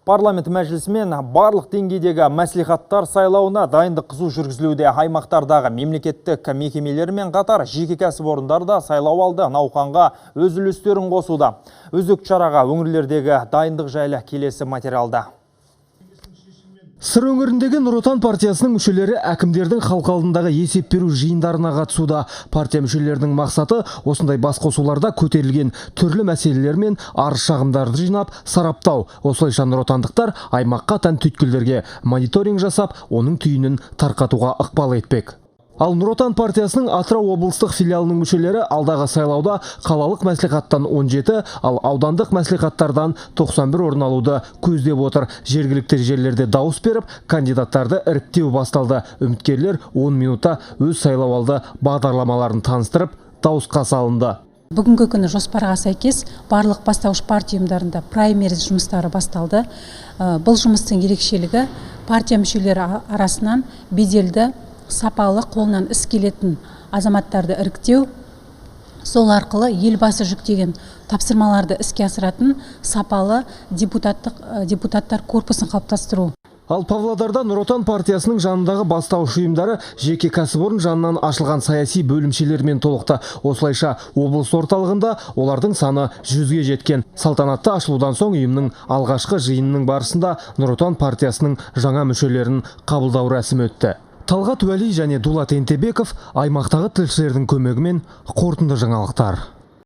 Парламент мәжілісімен барлық деңгейдегі мәслихаттар сайлауына дайындық қызу жүргізілуде. Аймақтардағы мемлекеттік мекемелермен қатар жеке кәсіпорындар да сайлау алды науқанға өз үлестерін қосуда. Үздік шараға өңірлердегі дайындық жайлы келесі материалда. Сыр өңіріндегі Нұр Отан партиясының мүшелері әкімдердің халық алдындағы есеп беру жиындарына қатысуда. Партия мүшелерінің мақсаты осындай басқосуларда көтерілген түрлі мәселелер мен арыз-шағымдарды жинап, сараптау. Осылайша нұр отандықтар аймаққа тән түйткілдерге мониторинг жасап, оның түйінін тарқатуға ықпал етпек. Ал Нұр Отан партиясының Атырау облыстық филиалының мүшелері алдағы сайлауда қалалық мәслихаттан 17, ал аудандық мәслихаттардан 91 орын алуды көздеп отыр. Жергілікті жерлерде дауыс беріп, кандидаттарды іріктеу басталды. Үміткерлер 10 минутта өз сайлауалды бағдарламаларын таныстырып, дауысқа салынды. Бүгінгі күні жоспарға сәйкес барлық бастауыш партия ұйымдарында праймериз жұмыстары басталды. Бұл жұмыстың ерекшелігі партия мүшелері арасынан беделді, сапалы, қолынан іс келетін азаматтарды іріктеу, сол арқылы елбасы жүктеген тапсырмаларды іске асыратын сапалы депутаттар корпусын қалыптастыру. Ал Павлодарда Нұр Отан партиясының жанындағы бастауыш ұйымдары жеке кәсіпорын жанынан ашылған саяси бөлімшелермен толықты. Осылайша облыс орталығында олардың саны 100-ге жеткен. Салтанатты ашылудан соң ұйымның алғашқы жиынының барысында Нұр Отан партиясының жаңа мүшелерін қабылдау рәсімі өтті. Талғат Уәли және Дулат Ентебеков аймақтағы тілшілердің көмегімен қорытынды жаңалықтар.